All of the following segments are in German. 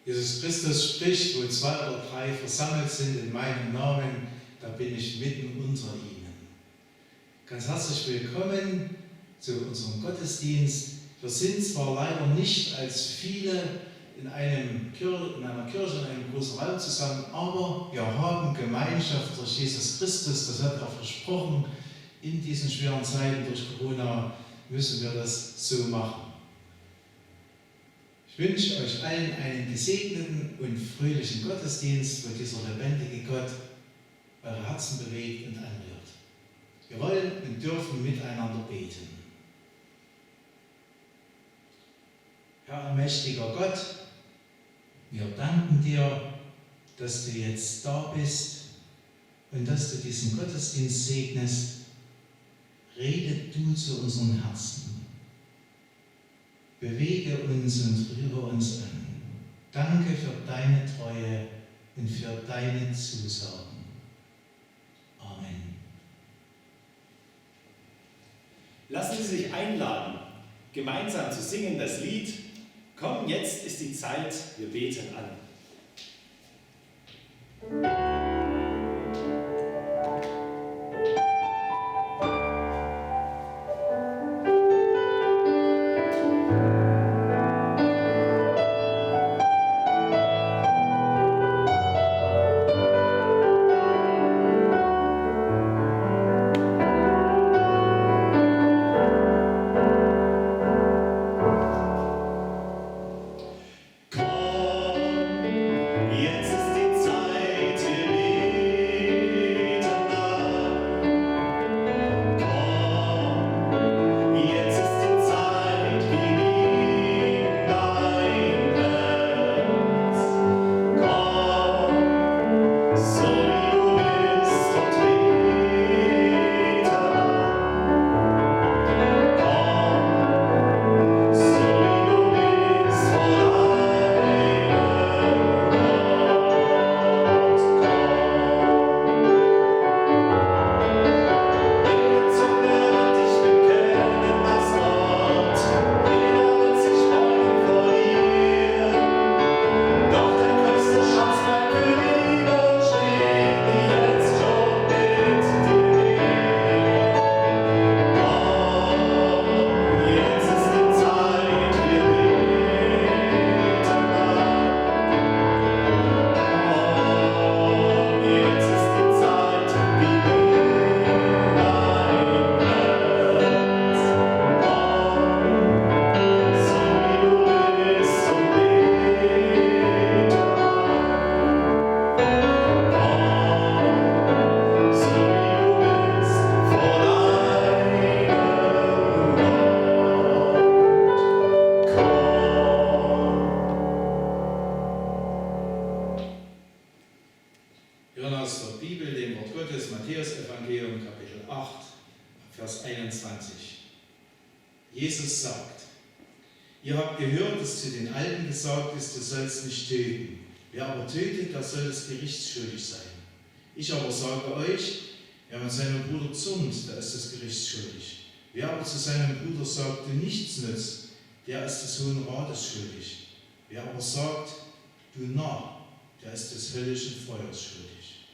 Jesus Christus spricht, wo 2 oder 3 versammelt sind in meinem Namen, da bin ich mitten unter ihnen. Ganz herzlich willkommen zu unserem Gottesdienst. Wir sind zwar leider nicht als viele in einer Kirche, in einem großen Raum zusammen, aber wir haben Gemeinschaft durch Jesus Christus, das hat er versprochen. In diesen schweren Zeiten durch Corona müssen wir das so machen. Ich wünsche euch allen einen gesegneten und fröhlichen Gottesdienst, wo dieser lebendige Gott eure Herzen bewegt und anrührt. Wir wollen und dürfen miteinander beten. Herr allmächtiger Gott, wir danken dir, dass du jetzt da bist und dass du diesen Gottesdienst segnest. Rede du zu unseren Herzen. Bewege uns und rühre uns an. Danke für deine Treue und für deine Zusagen. Amen. Lassen Sie sich einladen, gemeinsam zu singen das Lied Komm, jetzt ist die Zeit, wir beten an. Jesus sagt, ihr habt gehört, dass zu den Alten gesagt ist, du sollst nicht töten. Wer aber tötet, der soll des Gerichts schuldig sein. Ich aber sage euch, wer mit seinem Bruder zürnt, der ist des Gerichts schuldig. Wer aber zu seinem Bruder sagt, du nichts nützt, der ist des Hohen Rates schuldig. Wer aber sagt, du Narr, der ist des höllischen Feuers schuldig.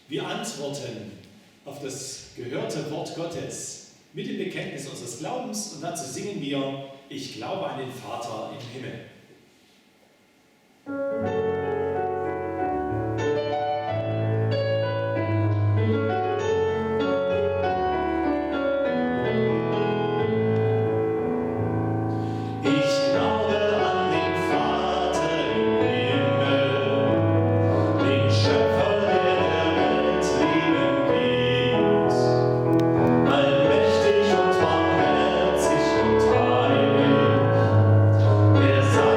Wir antworten auf das gehörte Wort Gottes mit dem Bekenntnis unseres Glaubens und dazu singen wir, ich glaube an den Vater im Himmel. Yes,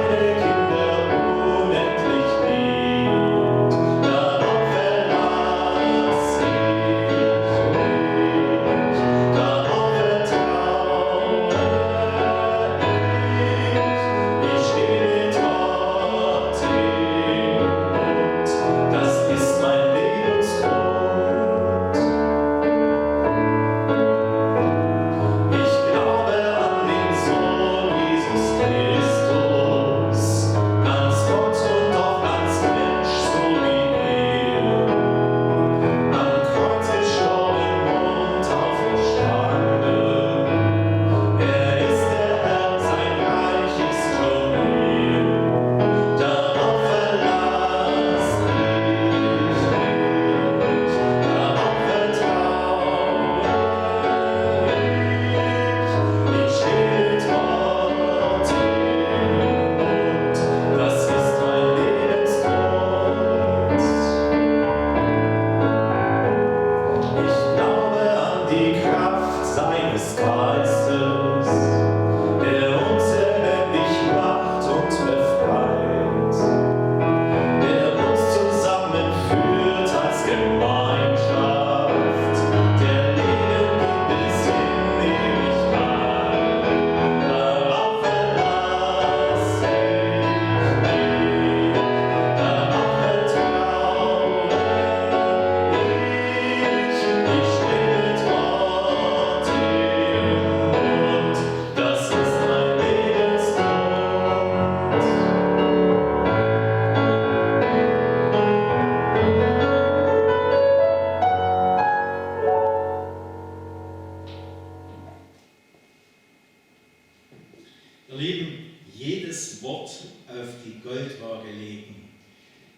Ihr Lieben, jedes Wort auf die Goldwaage legen.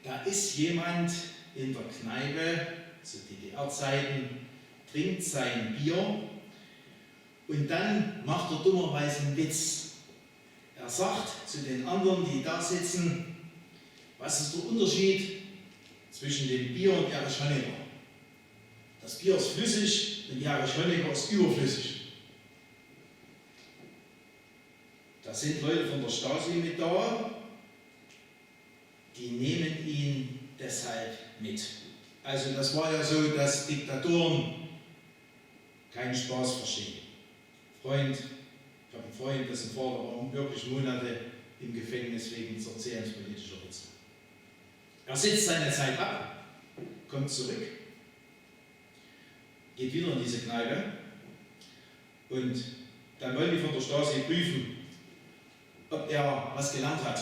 Da ist jemand in der Kneipe, zu DDR-Zeiten, trinkt sein Bier und dann macht er dummerweise einen Witz. Er sagt zu den anderen, die da sitzen, was ist der Unterschied zwischen dem Bier und Erich Honecker? Das Bier ist flüssig und Erich Honecker ist überflüssig. Da sind Leute von der Stasi mit da, die nehmen ihn deshalb mit. Also das war ja so, dass Diktatoren keinen Spaß verstehen. Ich habe einen Freund, dessen Vater war wirklich Monate im Gefängnis wegen erzählenspolitischer Witze. Er sitzt seine Zeit ab, kommt zurück, geht wieder in diese Kneipe und dann wollen die von der Stasi prüfen, ob er was gelernt hat.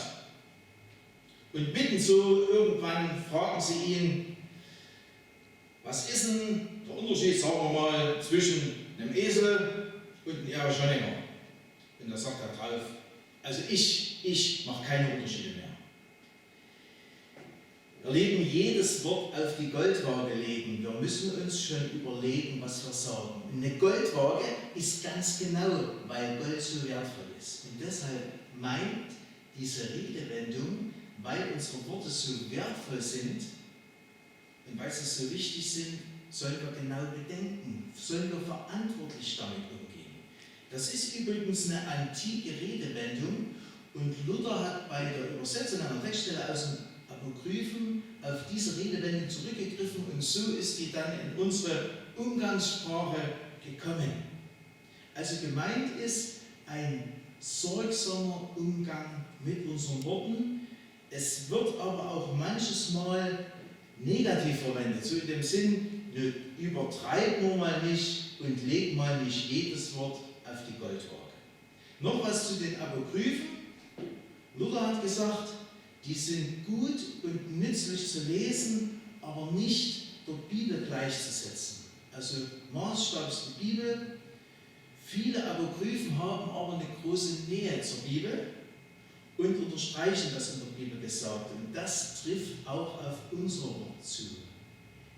Und mitten so irgendwann fragen sie ihn, was ist denn der Unterschied, sagen wir mal, zwischen einem Esel und einem Erich Honecker? Und da sagt er drauf, also ich mache keine Unterschiede mehr. Wir leben jedes Wort auf die Goldwaage legen. Wir müssen uns schon überlegen, was wir sagen. Und eine Goldwaage ist ganz genau, weil Gold so wertvoll ist. Und deshalb meint diese Redewendung, weil unsere Worte so wertvoll sind und weil sie so wichtig sind, sollen wir genau bedenken, sollen wir verantwortlich damit umgehen. Das ist übrigens eine antike Redewendung und Luther hat bei der Übersetzung einer Textstelle aus dem Apokryphen auf diese Redewendung zurückgegriffen und so ist die dann in unsere Umgangssprache gekommen. Also gemeint ist ein sorgsamer Umgang mit unseren Worten. Es wird aber auch manches Mal negativ verwendet, so in dem Sinn, übertreib nur mal nicht und leg mal nicht jedes Wort auf die Goldwaage. Noch was zu den Apokryphen. Luther hat gesagt, die sind gut und nützlich zu lesen, aber nicht der Bibel gleichzusetzen. Also Maßstab ist die Bibel. Viele Apokryphen haben aber eine große Nähe zur Bibel und unterstreichen das in der Bibel gesagt. Und das trifft auch auf unser Wort zu.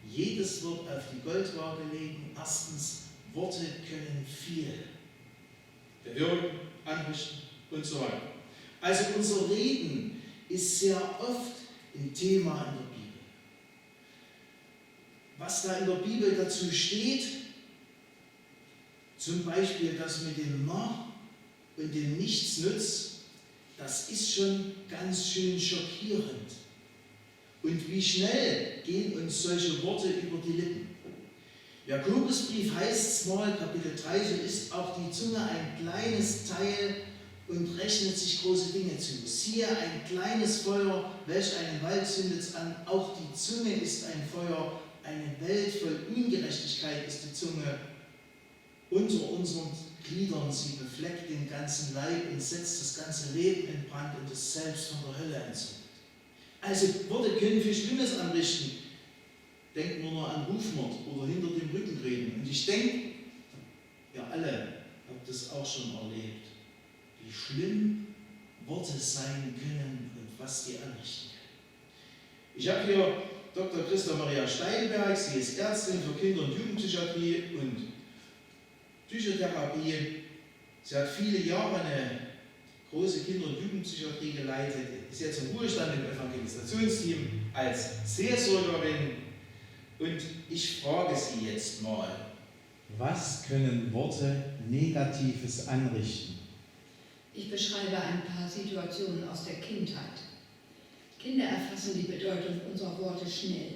Jedes Wort auf die Goldwaage legen. Erstens, Worte können viel bewirken, anrichten und so weiter. Also unser Reden ist sehr oft ein Thema in der Bibel. Was da in der Bibel dazu steht, zum Beispiel das mit dem Narr und dem Nichtsnutz, das ist schon ganz schön schockierend. Und wie schnell gehen uns solche Worte über die Lippen? Jakobusbrief heißt es mal, Kapitel 3, so ist auch die Zunge ein kleines Teil und rechnet sich große Dinge zu. Siehe, ein kleines Feuer, welch einen Wald zündet an, auch die Zunge ist ein Feuer, eine Welt voll Ungerechtigkeit ist die Zunge. Unter unseren Gliedern, sie befleckt den ganzen Leib und setzt das ganze Leben in Brand und ist selbst von der Hölle entzündet. Also Worte können viel Schlimmes anrichten. Denkt nur noch an Rufmord oder hinter dem Rücken reden. Und ich denke, ihr alle habt das auch schon erlebt, wie schlimm Worte sein können und was die anrichten können. Ich habe hier Dr. Christa Maria Steinberg, sie ist Ärztin für Kinder- und Jugendpsychiatrie und Psychotherapie. Sie hat viele Jahre eine große Kinder- und Jugendpsychiatrie geleitet, ist jetzt im Ruhestand im Evangelisationsteam als Seelsorgerin. Und ich frage Sie jetzt mal, was können Worte Negatives anrichten? Ich beschreibe ein paar Situationen aus der Kindheit. Kinder erfassen die Bedeutung unserer Worte schnell.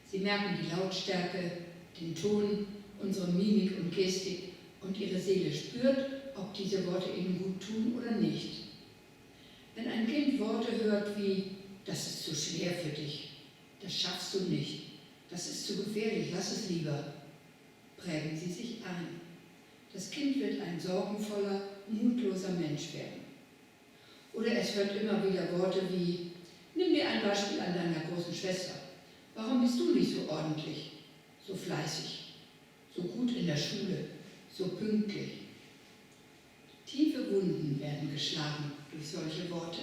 Sie merken die Lautstärke, den Ton, unsere Mimik und Gestik und ihre Seele spürt, ob diese Worte ihnen gut tun oder nicht. Wenn ein Kind Worte hört wie, das ist zu schwer für dich, das schaffst du nicht, das ist zu gefährlich, lass es lieber, prägen sie sich ein. Das Kind wird ein sorgenvoller, mutloser Mensch werden. Oder es hört immer wieder Worte wie, nimm dir ein Beispiel an deiner großen Schwester. Warum bist du nicht so ordentlich, so fleißig, so gut in der Schule, so pünktlich? Tiefe Wunden werden geschlagen durch solche Worte.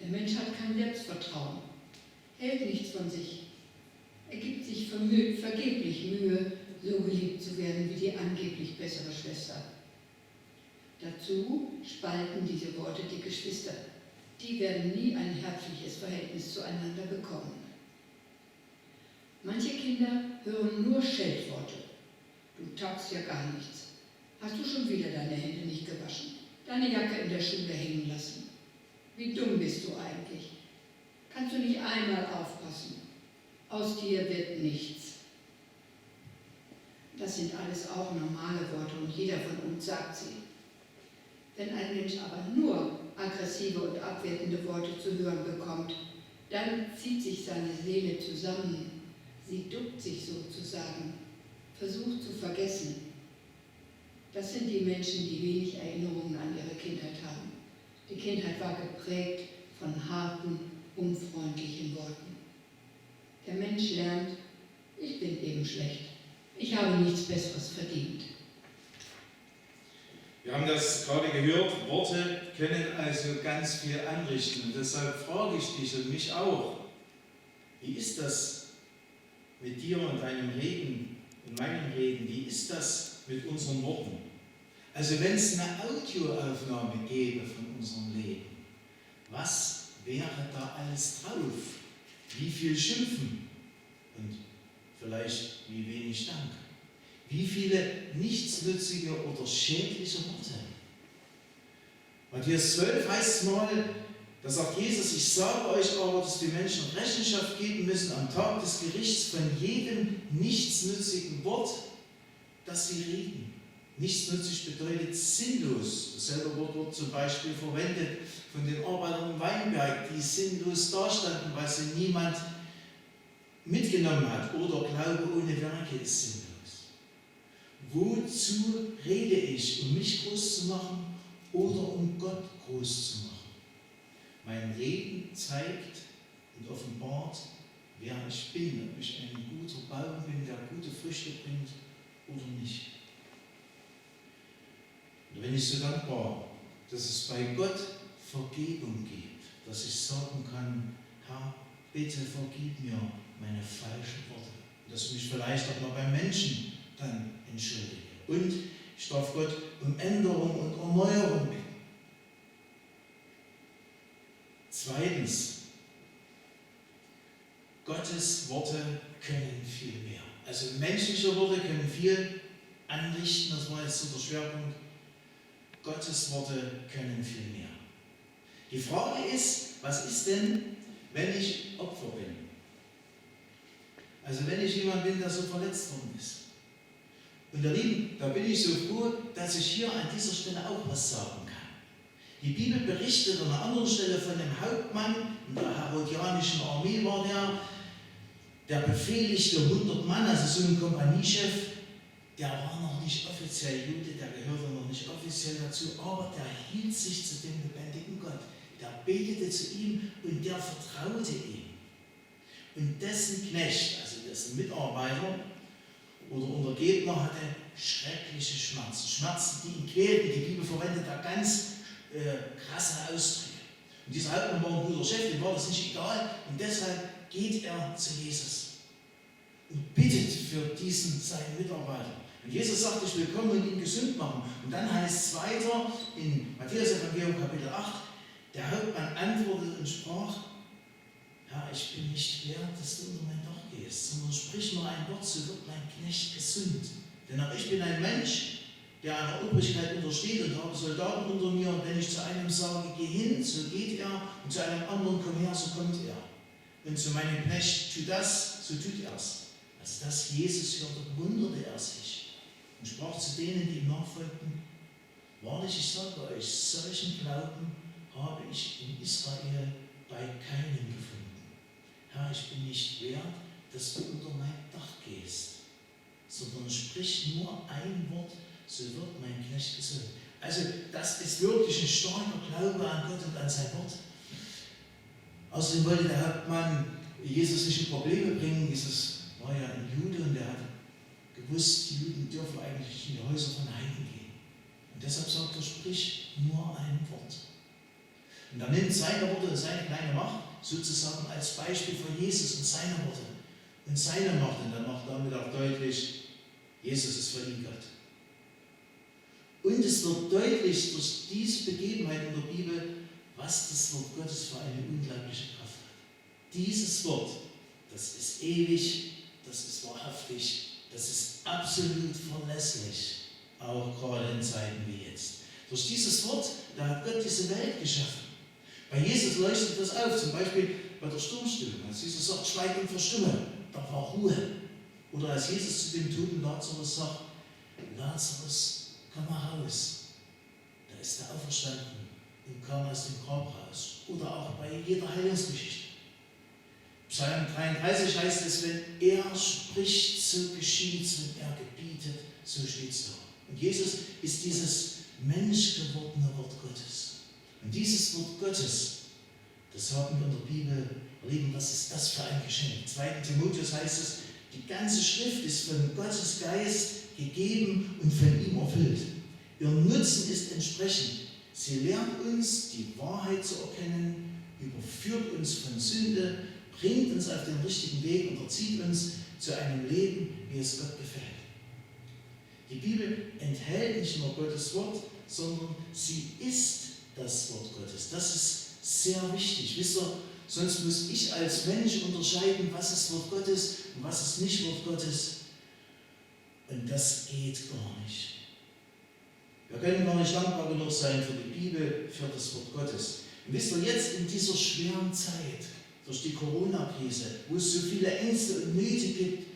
Der Mensch hat kein Selbstvertrauen, hält nichts von sich. Er gibt sich vergeblich Mühe, so geliebt zu werden wie die angeblich bessere Schwester. Dazu spalten diese Worte die Geschwister. Die werden nie ein herzliches Verhältnis zueinander bekommen. Manche Kinder hören nur Scheltworte. Du taugst ja gar nichts. Hast du schon wieder deine Hände nicht gewaschen? Deine Jacke in der Schule hängen lassen? Wie dumm bist du eigentlich? Kannst du nicht einmal aufpassen? Aus dir wird nichts. Das sind alles auch normale Worte und jeder von uns sagt sie. Wenn ein Mensch aber nur aggressive und abwertende Worte zu hören bekommt, dann zieht sich seine Seele zusammen. Sie duckt sich sozusagen, versucht zu vergessen. Das sind die Menschen, die wenig Erinnerungen an ihre Kindheit haben. Die Kindheit war geprägt von harten, unfreundlichen Worten. Der Mensch lernt, ich bin eben schlecht. Ich habe nichts Besseres verdient. Wir haben das gerade gehört, Worte können also ganz viel anrichten. Und deshalb frage ich dich und mich auch, wie ist das mit dir und deinem Reden und meinem Reden? Wie ist das mit unseren Worten? Also wenn es eine Audioaufnahme gäbe von unserem Leben, was wäre da alles drauf? Wie viel Schimpfen und vielleicht wie wenig Dank? Wie viele nichtsnützige oder schädliche Worte? Matthäus 12 heißt es mal, da sagt Jesus, ich sage euch aber, dass die Menschen Rechenschaft geben müssen am Tag des Gerichts von jedem nichtsnützigen Wort, das sie reden. Nichtsnützig bedeutet sinnlos. Dasselbe Wort wird zum Beispiel verwendet von den Arbeitern im Weinberg, die sinnlos dastanden, weil sie niemand mitgenommen hat. Oder Glaube ohne Werke ist sinnlos. Wozu rede ich? Um mich groß zu machen oder um Gott groß zu machen? Mein Reden zeigt und offenbart, wer ich bin, ob ich ein guter Baum bin, der gute Früchte bringt oder nicht. Und wenn ich so dankbar, dass es bei Gott Vergebung gibt, dass ich sagen kann, Herr, bitte vergib mir meine falschen Worte. Und dass ich mich vielleicht auch mal beim Menschen dann entschuldige. Und ich darf Gott um Änderung und Erneuerung bitten. Zweitens, Gottes Worte können viel mehr. Also menschliche Worte können viel anrichten, das war jetzt so der Schwerpunkt. Gottes Worte können viel mehr. Die Frage ist, was ist denn, wenn ich Opfer bin? Also wenn ich jemand bin, der so verletzt worden ist. Und ihr Lieben, da bin ich so froh, dass ich hier an dieser Stelle auch was sagen kann. Die Bibel berichtet an einer anderen Stelle von einem Hauptmann, in der herodianischen Armee war der befehligte 100 Mann, also so ein Kompaniechef, der war noch nicht offiziell Jude, der gehörte noch nicht offiziell dazu, aber der hielt sich zu dem lebendigen Gott. Der betete zu ihm und der vertraute ihm. Und dessen Knecht, also dessen Mitarbeiter oder Untergebener, hatte schreckliche Schmerzen. Schmerzen, die ihn quälten. Die Bibel verwendet da ganz krasse Ausdrücke. Und dieser Hauptmann war ein guter Chef, dem war das nicht egal. Und deshalb geht er zu Jesus und bittet für diesen seinen Mitarbeiter. Und Jesus sagt, ich will kommen und ihn gesund machen. Und dann heißt es weiter in Matthäus Evangelium Kapitel 8, der Hauptmann antwortete und sprach, Herr, ich bin nicht wert, dass du unter mein Dach gehst, sondern sprich nur ein Wort, so wird mein Knecht gesund. Denn auch ich bin ein Mensch, der einer Obrigkeit untersteht und habe Soldaten unter mir. Und wenn ich zu einem sage, geh hin, so geht er. Und zu einem anderen, komm her, so kommt er. Und zu meinem Knecht, tu das, so tut er es. Als das Jesus hörte, wunderte er sich und sprach zu denen, die ihm nachfolgten, wahrlich, ich sage euch, solchen Glauben habe ich in Israel bei keinem gefunden. Herr, ich bin nicht wert, dass du unter mein Dach gehst, sondern sprich nur ein Wort, so wird mein Knecht gesund. Also das ist wirklich ein starker Glaube an Gott und an sein Wort. Außerdem wollte der Hauptmann Jesus nicht in Probleme bringen. Jesus war ja ein Jude und er hat gewusst, die Juden dürfen eigentlich in die Häuser von Heiden gehen. Und deshalb sagt er, sprich Und er nimmt seine Worte und seine kleine Macht sozusagen als Beispiel von Jesus und seine Worte und seine Macht. Und er macht damit auch deutlich, Jesus ist für ihn Gott. Und es wird deutlich durch diese Begebenheit in der Bibel, was das Wort Gottes für eine unglaubliche Kraft hat. Dieses Wort, das ist ewig, das ist wahrhaftig, das ist absolut verlässlich, auch gerade in Zeiten wie jetzt. Durch dieses Wort, da hat Gott diese Welt geschaffen. Bei Jesus leuchtet das auf, zum Beispiel bei der Sturmstille. Als Jesus sagt, schweig und verstumme, da war Ruhe. Oder als Jesus zu dem toten Lazarus sagt, Lazarus, komm mal raus. Da ist er auferstanden und kam aus dem Grab raus. Oder auch bei jeder Heilungsgeschichte. Psalm 33 heißt es, wenn er spricht, so geschieht's, wenn er gebietet, so steht's da. Und Jesus ist dieses menschgewordene Wort Gottes. Und dieses Wort Gottes, das haben wir in der Bibel erleben, was ist das für ein Geschenk? 2. Timotheus heißt es, die ganze Schrift ist von Gottes Geist gegeben und von ihm erfüllt. Ihr Nutzen ist entsprechend. Sie lernt uns, die Wahrheit zu erkennen, überführt uns von Sünde, bringt uns auf den richtigen Weg und erzieht uns zu einem Leben, wie es Gott gefällt. Die Bibel enthält nicht nur Gottes Wort, sondern sie ist das Wort Gottes. Das ist sehr wichtig. Wisst ihr, sonst muss ich als Mensch unterscheiden, was ist Wort Gottes und was ist nicht Wort Gottes. Und das geht gar nicht. Wir können gar nicht dankbar genug sein für die Bibel, für das Wort Gottes. Und wisst ihr, jetzt in dieser schweren Zeit, durch die Corona-Krise, wo es so viele Ängste und Nöte gibt,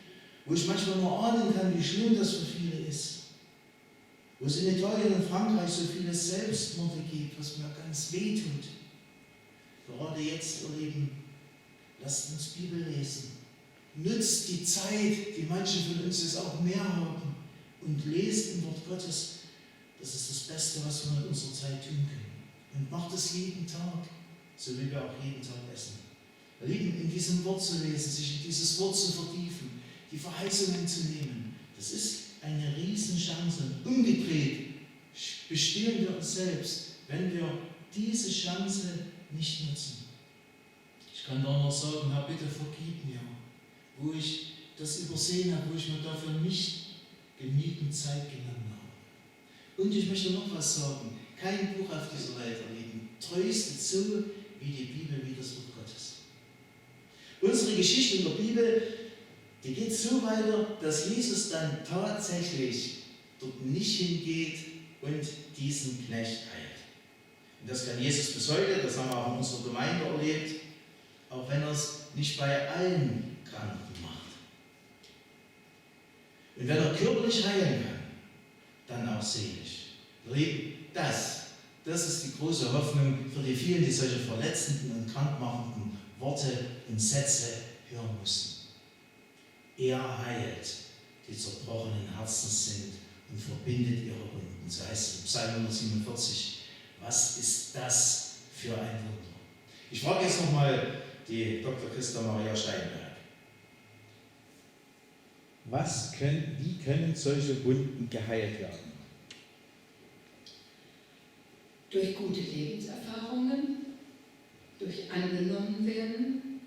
wo ich manchmal nur ahnen kann, wie schlimm das für viele ist, wo es in Italien und Frankreich so viele Selbstmorde gibt, was mir ganz weh tut. Gerade jetzt, ihr Lieben, lasst uns Bibel lesen. Nutzt die Zeit, die manche von uns jetzt auch mehr haben, und lest im Wort Gottes. Das ist das Beste, was wir in unserer Zeit tun können. Und macht es jeden Tag, so wie wir auch jeden Tag essen. Ihr Lieben, in diesem Wort zu lesen, sich in dieses Wort zu vertiefen, die Verheißungen zu nehmen, das ist eine Riesenchance. Umgedreht bestehen wir uns selbst, wenn wir diese Chance nicht nutzen. Ich kann da noch sagen, Herr, bitte vergib mir, wo ich das übersehen habe, wo ich mir dafür nicht genügend Zeit genommen habe. Und ich möchte noch was sagen. Kein Buch auf dieser Welt, ihr Lieben, tröstet so wie die Bibel, wie das Wort Gottes. Unsere Geschichte in der Bibel, die geht so weiter, dass Jesus dann tatsächlich dort nicht hingeht und diesen Knecht heilt. Und das kann Jesus bis heute, das haben wir auch in unserer Gemeinde erlebt, auch wenn er es nicht bei allen Kranken macht. Und wenn er körperlich heilen kann, dann auch seelisch. Das ist die große Hoffnung für die vielen, die solche verletzenden und krankmachenden Worte und Sätze hören mussten. Er heilt, die zerbrochenen Herzens sind und verbindet ihre Wunden. So heißt es im Psalm 147. Was ist das für ein Wunder? Ich frage jetzt nochmal die Dr. Christa Maria Steinberg. Wie können solche Wunden geheilt werden? Durch gute Lebenserfahrungen, durch Angenommenwerden,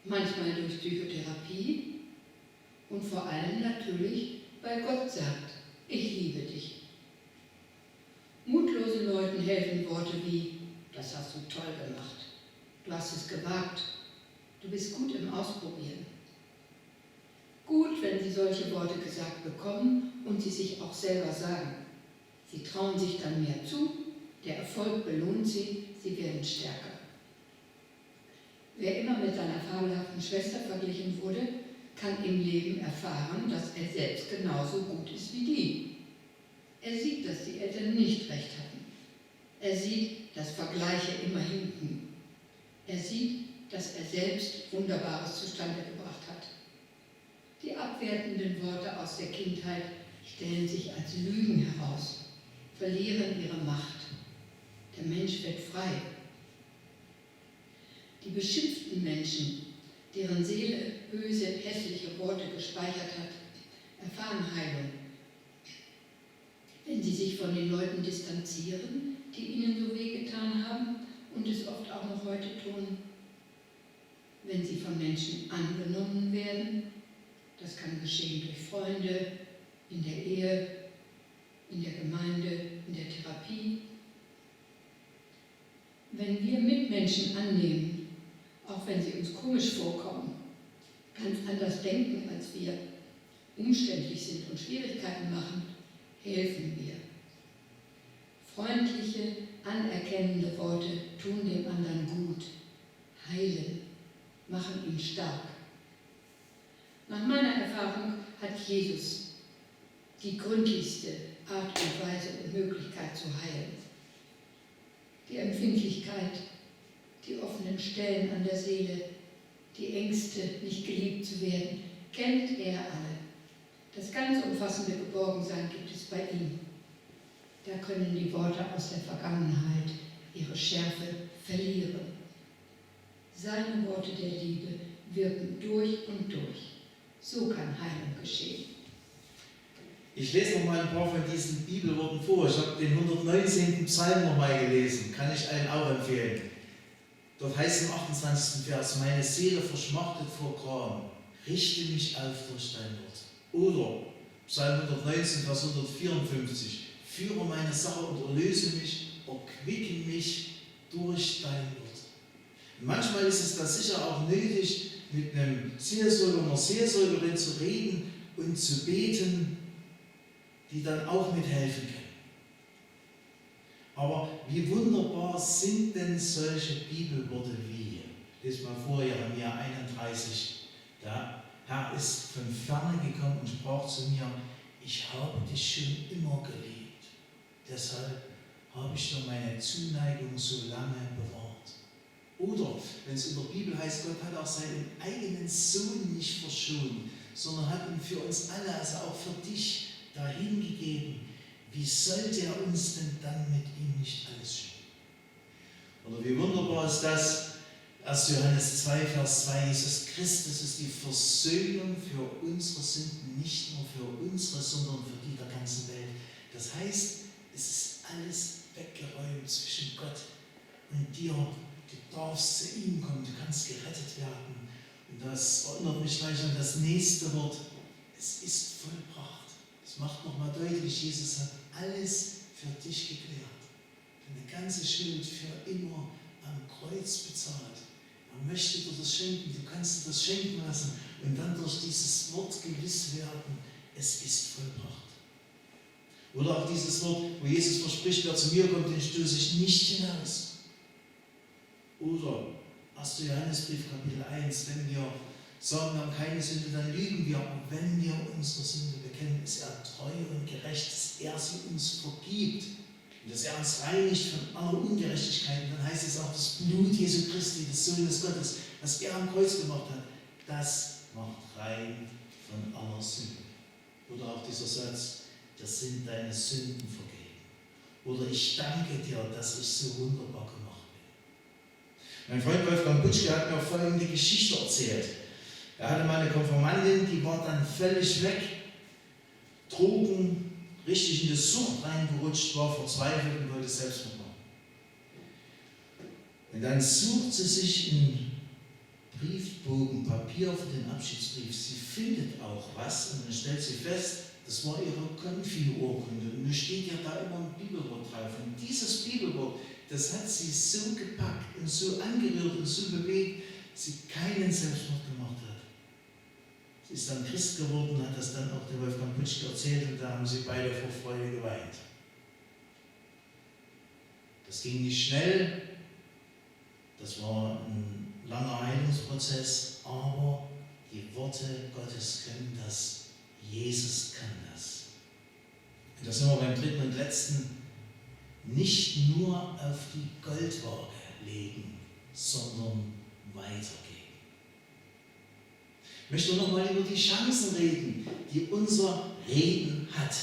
manchmal durch Psychotherapie und vor allem natürlich, weil Gott sagt, ich liebe dich. Mutlosen Leuten helfen Worte wie, das hast du toll gemacht, du hast es gewagt, du bist gut im Ausprobieren. Gut, wenn sie solche Worte gesagt bekommen und sie sich auch selber sagen. Sie trauen sich dann mehr zu, der Erfolg belohnt sie, sie werden stärker. Wer immer mit seiner fabelhaften Schwester verglichen wurde, kann im Leben erfahren, dass er selbst genauso gut ist wie die. Er sieht, dass die Eltern nicht recht hatten. Er sieht, dass Vergleiche immer hinken. Er sieht, dass er selbst Wunderbares zustande gebracht hat. Die abwertenden Worte aus der Kindheit stellen sich als Lügen heraus, verlieren ihre Macht. Der Mensch wird frei. Die beschimpften Menschen, deren Seele böse, hässliche Worte gespeichert hat, erfahren Heilung. Wenn sie sich von den Leuten distanzieren, die ihnen so wehgetan haben, und es oft auch noch heute tun, wenn sie von Menschen angenommen werden. Das kann geschehen durch Freunde, in der Ehe, in der Gemeinde, in der Therapie. Wenn wir Mitmenschen annehmen, auch wenn sie uns komisch vorkommen, ganz anders denken als wir, umständlich sind und Schwierigkeiten machen, helfen wir. Freundliche, anerkennende Worte tun dem anderen gut, heilen, machen ihn stark. Nach meiner Erfahrung hat Jesus die gründlichste Art und Weise und Möglichkeit zu heilen. Die Empfindlichkeit, die offenen Stellen an der Seele, die Ängste, nicht geliebt zu werden, kennt er alle. Das ganz umfassende Geborgensein gibt es bei ihm. Da können die Worte aus der Vergangenheit ihre Schärfe verlieren. Seine Worte der Liebe wirken durch und durch. So kann Heilung geschehen. Ich lese noch mal ein paar von diesen Bibelworten vor. Ich habe den 119. Psalm noch mal gelesen, kann ich allen auch empfehlen. Dort heißt im 28. Vers: Meine Seele verschmachtet vor Gram, richte mich auf durch dein Wort. Oder Psalm 119, Vers 154: Führe meine Sache und erlöse mich, erquicke mich durch dein Wort. Und manchmal ist es da sicher auch nötig, mit einem Seelsorger oder einer Seelsorgerin zu reden und zu beten, die dann auch mithelfen können. Aber wie wunderbar sind denn solche Bibelworte wie hier? Lest mal vor, Jeremia 31. Der Herr ist von ferne gekommen und sprach zu mir: Ich habe dich schon immer geliebt. Deshalb habe ich dir meine Zuneigung so lange bewahrt. Oder, wenn es in der Bibel heißt, Gott hat auch seinen eigenen Sohn nicht verschont, sondern hat ihn für uns alle, also auch für dich, dahingegeben. Wie sollte er uns denn dann mit ihm nicht alles schenken? Oder wie wunderbar ist das, 1. Johannes 2, Vers 2, Jesus Christus ist die Versöhnung für unsere Sünden, nicht nur für unsere, sondern für die der ganzen Welt. Das heißt, es ist alles weggeräumt zwischen Gott und dir. Du darfst zu ihm kommen, du kannst gerettet werden. Und das erinnert mich gleich an das nächste Wort: Es ist vollbracht. Das macht nochmal deutlich, Jesus hat alles für dich geklärt. Deine ganze Schuld für immer am Kreuz bezahlt. Er möchte dir das schenken, du kannst dir das schenken lassen und dann durch dieses Wort gewiss werden: Es ist vollbracht. Oder auch dieses Wort, wo Jesus verspricht: Wer zu mir kommt, den stoße ich nicht hinaus. Oder 1. Johannesbrief, Kapitel 1, wenn wir sagen, wir haben keine Sünde, dann lügen wir. Aber wenn wir unsere Sünde bekennen, ist er treu und gerecht, dass er sie uns vergibt und dass er uns reinigt von aller Ungerechtigkeit. Und dann heißt es auch, das Blut Jesu Christi, des Sohnes Gottes, was er am Kreuz gemacht hat, das macht rein von aller Sünde. Oder auch dieser Satz: Dir sind deine Sünden vergeben. Oder ich danke dir, dass ich so wunderbar gemacht bin. Mein Freund Wolfgang Butschke hat mir folgende Geschichte erzählt. Er hatte mal eine Konfirmandin, die war dann völlig weg, Drogen, richtig in die Sucht reingerutscht, war verzweifelt und wollte Selbstmord machen. Und dann sucht sie sich einen Briefbogen, Papier für den Abschiedsbrief. Sie findet auch was und dann stellt sie fest, das war ihre Konfi-Urkunde. Und da steht ja da immer ein Bibelwort drauf. Und dieses Bibelwort, das hat sie so gepackt und so angerührt und so bewegt, dass sie keinen Selbstmord gemacht hat. Sie ist dann Christ geworden, hat das dann auch der Wolfgang Butschke erzählt und da haben sie beide vor Freude geweint. Das ging nicht schnell, das war ein langer Heilungsprozess, aber die Worte Gottes können das. Jesus kann das. Und da sind wir beim dritten und letzten: Nicht nur auf die Goldwaage legen, sondern weitergeben. Ich möchte nochmal über die Chancen reden, die unser Reden hat.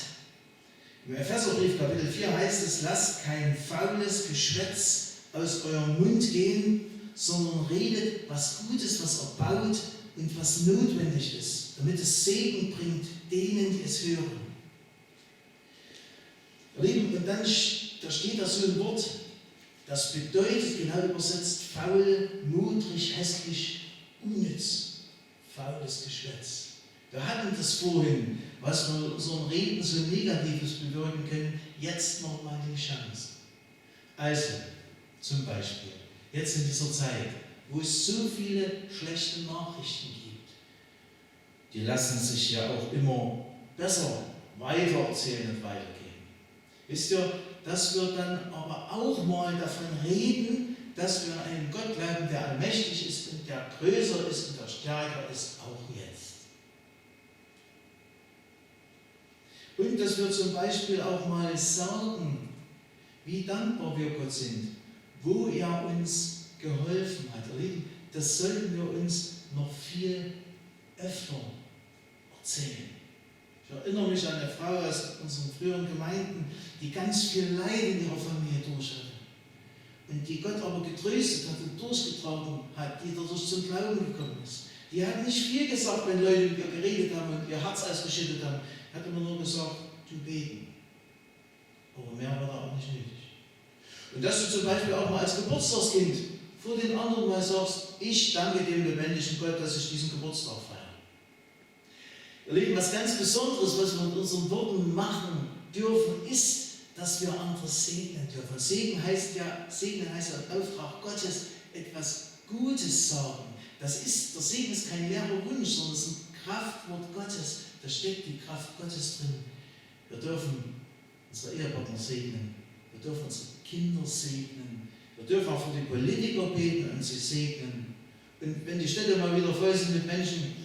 Im Epheserbrief Kapitel 4 heißt es: Lasst kein faules Geschwätz aus eurem Mund gehen, sondern redet, was gut ist, was erbaut und was notwendig ist, damit es Segen bringt denen, die es hören. Ihr Lieben, und dann da steht da so ein Wort: Das bedeutet, genau übersetzt, faul, mudrig, hässlich, unnütz, faules Geschwätz. Wir hatten das vorhin, was wir in unserem Reden so Negatives bewirken können, jetzt nochmal die Chance. Also, zum Beispiel, jetzt in dieser Zeit, wo es so viele schlechte Nachrichten gibt, die lassen sich ja auch immer besser weitererzählen und weitergeben. Wisst ihr, dass wir dann aber auch mal davon reden, dass wir an einen Gott glauben, der allmächtig ist und der größer ist und der stärker ist, auch jetzt. Und dass wir zum Beispiel auch mal sagen, wie dankbar wir Gott sind, wo er uns geholfen hat. Ihr Lieben, das sollten wir uns noch viel öfter erzählen. Ich erinnere mich an eine Frau aus unseren früheren Gemeinden, die ganz viel Leid in ihrer Familie durch hatte. Und die Gott aber getröstet hat und durchgetragen hat, die dadurch zum Glauben gekommen ist. Die hat nicht viel gesagt, wenn Leute mit ihr geredet haben und ihr Herz ausgeschüttet haben. Hat immer nur gesagt, du beten. Aber mehr war da auch nicht nötig. Und dass du zum Beispiel auch mal als Geburtstagskind vor den anderen mal sagst, ich danke dem lebendigen Gott, dass ich diesen Geburtstag feiere. Ihr Lieben, was ganz Besonderes, was wir mit unseren Worten machen dürfen, ist, dass wir andere segnen dürfen. Segnen heißt ja im Auftrag Gottes etwas Gutes sagen. Der Segen ist kein leerer Wunsch, sondern es ist ein Kraftwort Gottes. Da steckt die Kraft Gottes drin. Wir dürfen unsere Ehepartner segnen. Wir dürfen unsere Kinder segnen. Wir dürfen auch für die Politiker beten und sie segnen. Und wenn die Städte mal wieder voll sind mit Menschen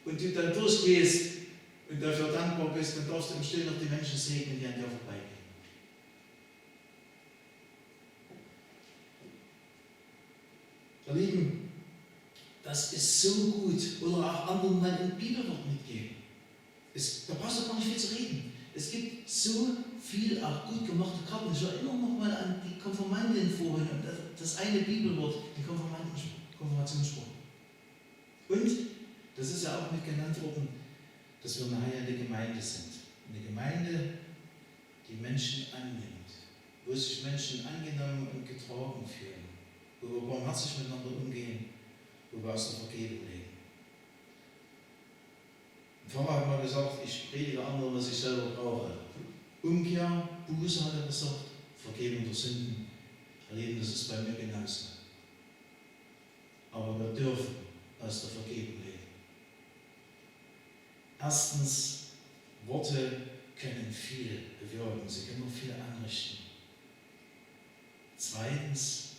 und du dann durchgehst und dafür dankbar bist, dann darfst du im Stillen noch die Menschen segnen, die an dir vorbeigehen. Ihr Lieben, das ist so gut. Oder auch anderen mal ein Bibelwort mitgeben. Da brauchst du gar nicht viel zu reden. Es gibt so viel auch gut gemachte Karten. Ich erinnere noch mal an die Konfirmandin vorhin und das eine Bibelwort, den Konfirmationsspruch. Und das ist ja auch mit genannt worden, dass wir eine heilende Gemeinde sind. Eine Gemeinde, die Menschen annimmt, wo sich Menschen angenommen und getragen fühlen, wo wir barmherzig miteinander umgehen, wo wir aus der Vergebung leben. Ein Pfarrer hat mal gesagt, ich predige anderen, was ich selber brauche. Umkehr, Buße hat er gesagt, Vergebung der Sünden. Erleben, das ist bei mir genauso. Aber wir dürfen aus der Vergebung leben. Erstens, Worte können viel bewirken, sie können auch viel anrichten. Zweitens,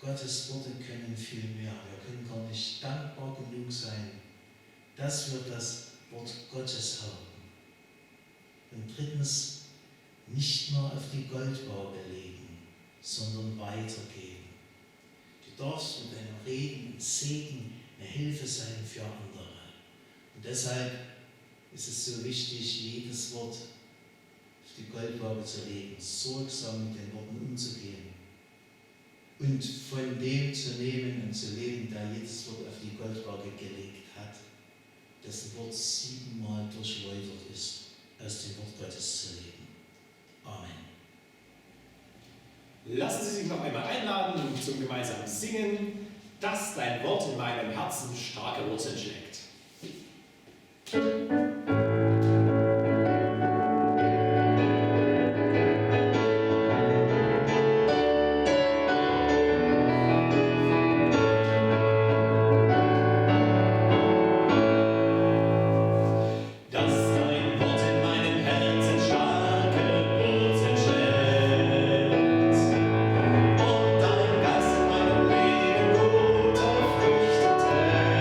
Gottes Worte können viel mehr. Wir können gar nicht dankbar genug sein, dass wir das Wort Gottes haben. Und drittens, nicht nur auf die Goldwaage legen, sondern weitergeben. Du darfst mit deinem Reden ein Segen, eine Hilfe sein für andere. Und deshalb ist es so wichtig, jedes Wort auf die Goldwaage zu legen, sorgsam mit den Worten umzugehen und von dem zu nehmen und zu leben, der jedes Wort auf die Goldwaage gelegt hat, dessen Wort 7-mal durchläutert ist, aus dem Wort Gottes zu leben. Amen. Lassen Sie sich noch einmal einladen zum gemeinsamen Singen, dass dein Wort in meinem Herzen starke Wurzeln schlägt. Früchte trägt.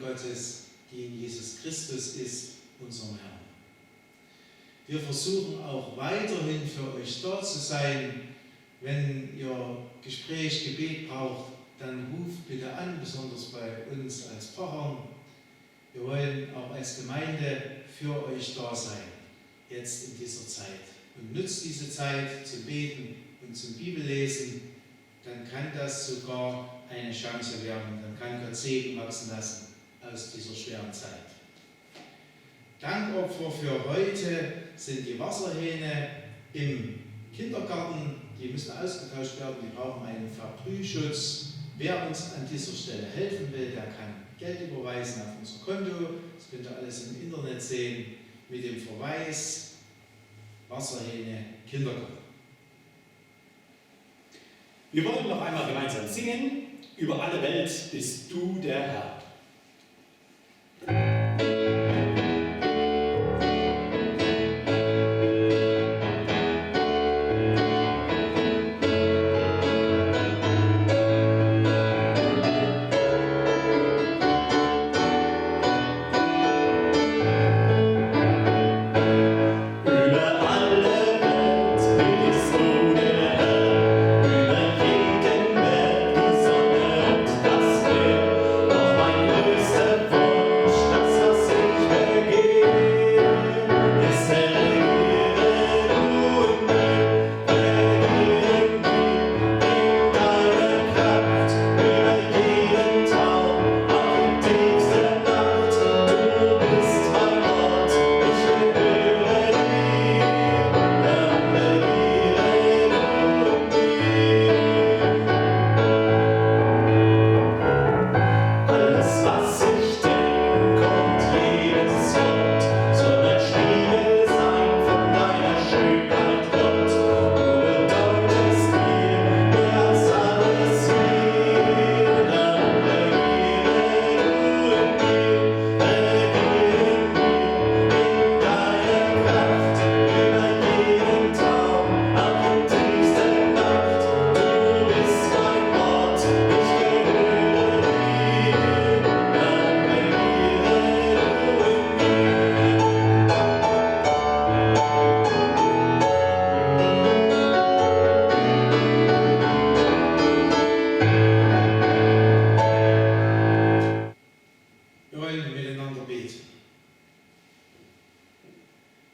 Gottes, die in Jesus Christus ist, unserem Herrn. Wir versuchen auch weiterhin für euch da zu sein. Wenn ihr Gespräch, Gebet braucht, dann ruft bitte an, besonders bei uns als Pfarrern. Wir wollen auch als Gemeinde für euch da sein, jetzt in dieser Zeit. Und nutzt diese Zeit zum Beten und zum Bibellesen, dann kann das sogar eine Chance werden. Dann kann Gott Segen wachsen lassen aus dieser schweren Zeit. Dankopfer für heute sind die Wasserhähne im Kindergarten. Die müssen ausgetauscht werden, die brauchen einen Verbrühschutz. Wer uns an dieser Stelle helfen will, der kann Geld überweisen auf unser Konto. Das könnt ihr alles im Internet sehen mit dem Verweis Wasserhähne Kindergarten. Wir wollen noch einmal gemeinsam singen. Über alle Welt bist du der Herr.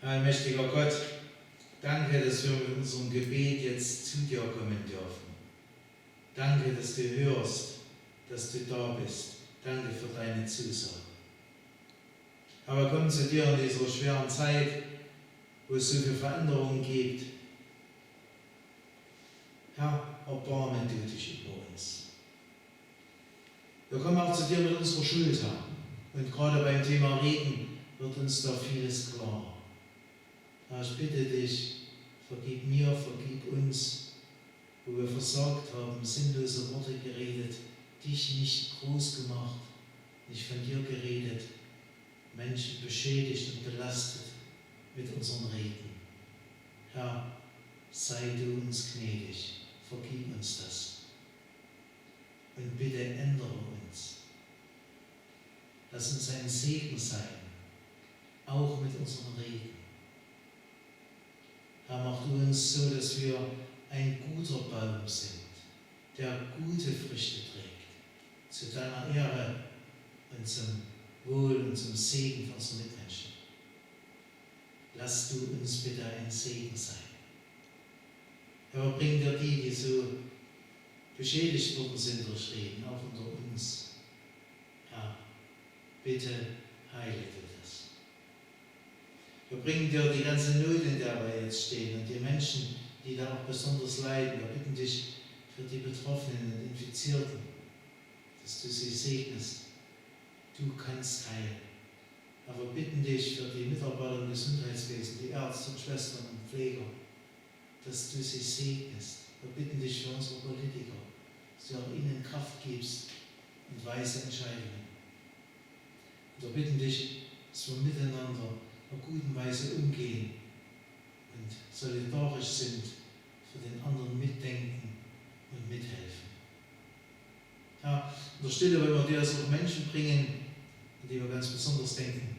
Allmächtiger Gott, danke, dass wir mit unserem Gebet jetzt zu dir kommen dürfen. Danke, dass du hörst, dass du da bist. Danke für deine Zusage. Aber komm zu dir in dieser schweren Zeit, wo es so viele Veränderungen gibt. Herr, erbarme du dich über uns. Wir kommen auch zu dir mit unserer Schuld, Herr. Und gerade beim Thema Reden wird uns da vieles klar. Herr, ich bitte dich, vergib mir, vergib uns, wo wir versagt haben, sinnlose Worte geredet, dich nicht groß gemacht, nicht von dir geredet, Menschen beschädigt und belastet mit unseren Reden. Herr, sei du uns gnädig, vergib uns das und bitte ändere uns. Lass uns ein Segen sein, auch mit unseren Reden. Herr, mach du uns so, dass wir ein guter Baum sind, der gute Früchte trägt, zu deiner Ehre und zum Wohl und zum Segen für unsere Mitmenschen. Lass du uns bitte ein Segen sein. Herr, bring dir die so beschädigt worden sind durch Reden, auch unter uns. Herr, bitte heile du das. Wir bringen dir die ganze Not, in der wir jetzt stehen und die Menschen, die da auch besonders leiden. Wir bitten dich für die Betroffenen und Infizierten, dass du sie segnest. Du kannst heilen. Aber wir bitten dich für die Mitarbeiter im Gesundheitswesen, die Ärzte und Schwestern und Pfleger, dass du sie segnest. Wir bitten dich für unsere Politiker, dass du auch ihnen Kraft gibst und weise Entscheidungen. Und wir bitten dich, dass wir miteinander in einer guten Weise umgehen und solidarisch sind, für den anderen mitdenken und mithelfen. Ja, in der Stille wollen wir dir auch Menschen bringen, die wir ganz besonders denken.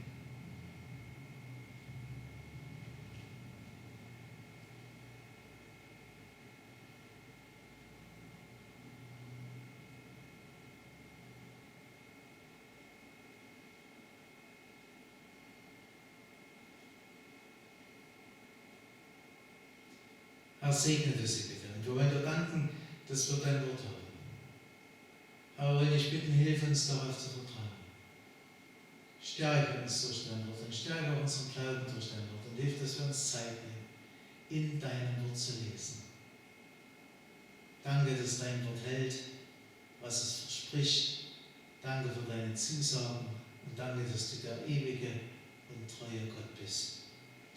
Herr, segne du sie bitte. Und wir wollen dir danken, dass wir dein Wort haben. Aber wenn ich bitten, hilf uns darauf zu vertrauen. Stärke uns durch dein Wort und stärke auch unseren Glauben durch dein Wort und hilf, dass wir uns Zeit nehmen, in deinem Wort zu lesen. Danke, dass dein Wort hält, was es verspricht. Danke für deine Zusagen und danke, dass du der ewige und treue Gott bist.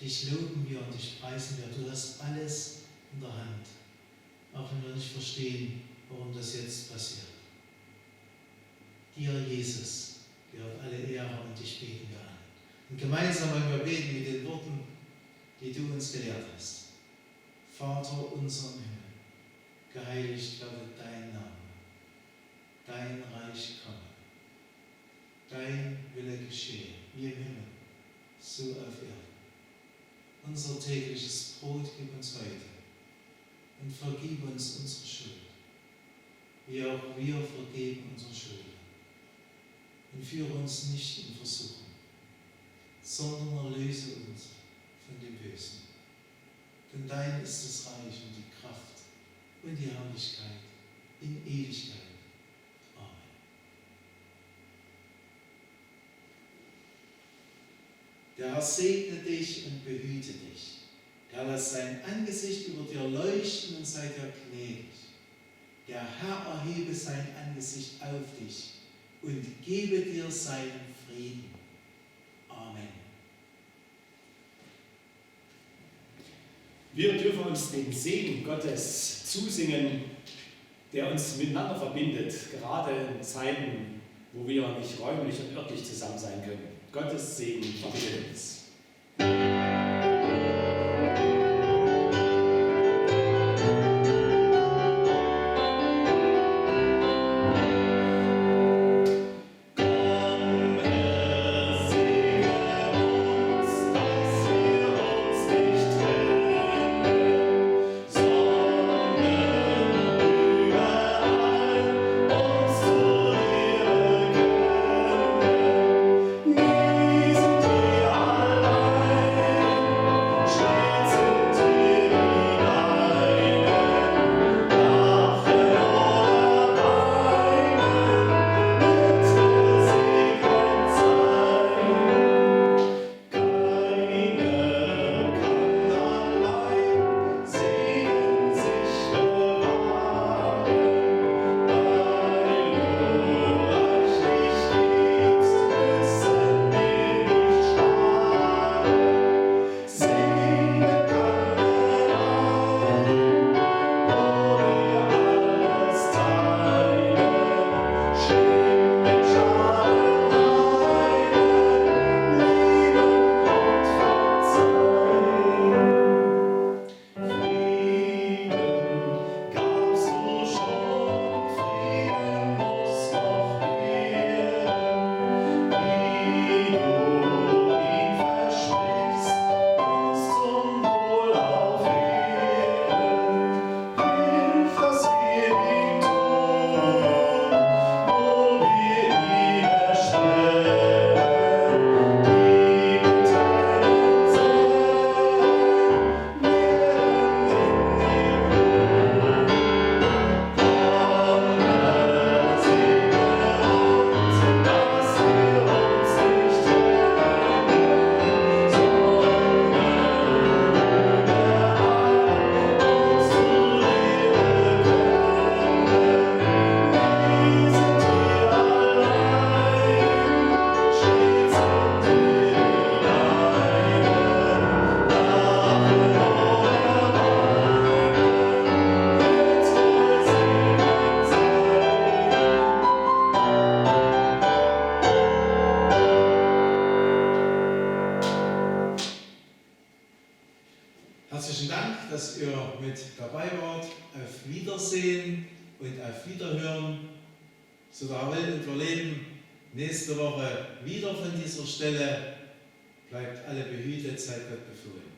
Dich loben wir und dich preisen wir. Du hast alles in der Hand, auch wenn wir nicht verstehen, warum das jetzt passiert. Dir, Jesus, gehört alle Ehre und dich beten wir an. Und gemeinsam wollen wir beten mit den Worten, die du uns gelehrt hast. Vater unser im Himmel, geheiligt werde dein Name, dein Reich komme, dein Wille geschehe, wie im Himmel, so auf Erden. Unser tägliches Brot gib uns heute und vergib uns unsere Schuld, wie auch wir vergeben unseren Schuldigern. Und führe uns nicht in Versuchung, sondern erlöse uns von dem Bösen. Denn dein ist das Reich und die Kraft und die Herrlichkeit in Ewigkeit. Amen. Der Herr segne dich und behüte dich. Der lässt sein Angesicht über dir leuchten und sei dir gnädig. Der Herr erhebe sein Angesicht auf dich und gebe dir seinen Frieden. Amen. Wir dürfen uns den Segen Gottes zusingen, der uns miteinander verbindet, gerade in Zeiten, wo wir nicht räumlich und örtlich zusammen sein können. Gottes Segen verbindet uns. Herzlichen Dank, dass ihr mit dabei wart. Auf Wiedersehen und auf Wiederhören. So da will und wir leben nächste Woche wieder von dieser Stelle. Bleibt alle behütet, seid Gott befohlen.